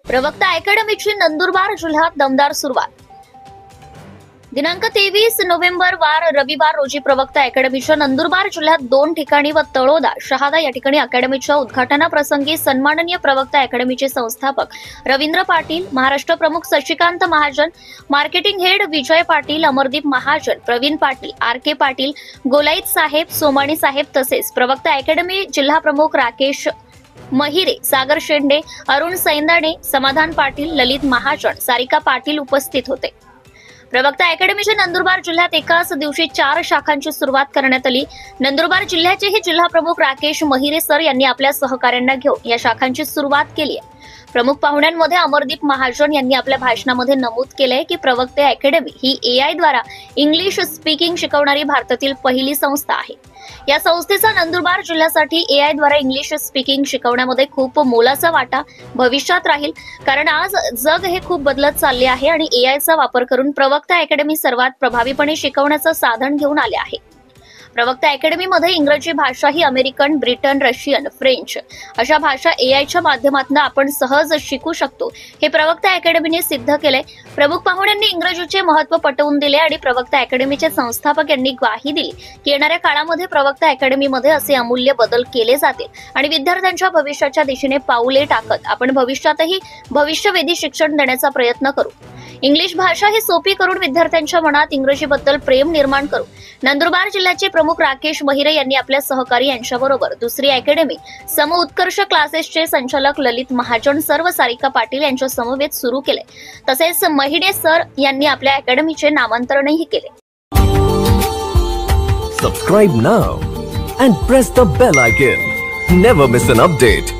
प्रवक्ता अकॅडमीची नंदुरबार जिल्ह्यात दमदार सुरुवात। दिनांक 23 नोव्हेंबर वार रविवार रोजी प्रवक्ता अकॅडमीच्या नंदुरबार जिल्ह्यात 2 ठिकाणी व तळोदा शहादा या ठिकाणी अकॅडमीच्या उद्घाटनाप्रसंगी सन्माननीय प्रवक्ता अकॅडमीचे संस्थापक रवींद्र पाटील, महाराष्ट्र प्रमुख Shashikant Mahajan, marketing head Vijay Patil, Amardeep Mahajan, Pravin Patil, RK. Patil, Golait साहेब, सोमाणी साहेब तसेच प्रवक्ता अकॅडमी जिल्हा प्रमुख राकेश महिरे, सागर शेंडे, अरुण सैंदाणे, समाधान पाटील, ललित महाजन, सारिका पाटील उपस्थित होते। प्रवक्ता अकॅडमीच्या नंदुरबार जिल्ह्यात एकाच दिवशी 4 शाखांची सुरुवात करण्यात आली। नंदुरबार जिल्ह्याचेही जिल्हा प्रमुख राकेश महिरे सर यांनी आपल्या सहकाऱ्यांना घेऊन या शाखांची सुरुवात केली आहे। प्रमुख पाहुण्यांमध्ये अमरदीप महाजन यांनी आपल्या भाषणामध्ये नमूद केले की प्रवक्ता अकॅडमी ही एआय द्वारा इंग्लिश स्पीकिंग शिकवणारी भारतातील पहिली संस्था आहे। या संस्थेचा नंदुरबार जिल्ह्यासाठी एआय द्वारा इंग्लिश स्पीकिंग शिकवण्यामध्ये खूप मोलाचा वाटा भविष्यात राहील, कारण आज जग हे खूप बदलत चालले आहे आणि एआयचा वापर करून प्रवक्ता अकॅडमी सर्वात प्रभावीपणे शिकवण्याचं साधन घेऊन आले आहे। प्रवक्ता अकॅडमीमध्ये इंग्रजी भाषा ही अमेरिकन, ब्रिटन, रशियन, फ्रेंच अशा भाषा एआयच्या माध्यमातून आपण सहज शिकू शकतो हे प्रवक्ता अकॅडमीने सिद्ध केले। प्रमुख पाहुण्यांनी इंग्रजीचे महत्त्व पटवून दिले आणि प्रवक्ता अकॅडमीचे संस्थापक यांनी ग्वाही दिली की येणाऱ्या काळामध्ये प्रवक्ता अकॅडमीमध्ये असे अमूल्य बदल केले जातील आणि विद्यार्थ्यांच्या भविष्याच्या दिशेने पाऊले टाकत आपण भविष्यातही भविष्यवेधी शिक्षण देण्याचा प्रयत्न करू। इंग्लिश भाषा ही सोपी करून विद्यार्थ्यांच्या मनात इंग्रजीबद्दल प्रेम निर्माण करू। नंदुरबार जिल्ह्याचे प्रमुख राकेश महिरे यांनी आपल्या सहकारी यांच्याबरोबर दुसरी अकॅडमी सम उत्कर्ष क्लासेसचे संचालक ललित महाजन सर्व सारिका पाटील यांच्या समवेत सुरू केले। तसेच महिडे सर यांनी आपल्या अकॅडमीचे नामांतरणही केले। Subscribe now and press the bell icon. Never miss an update.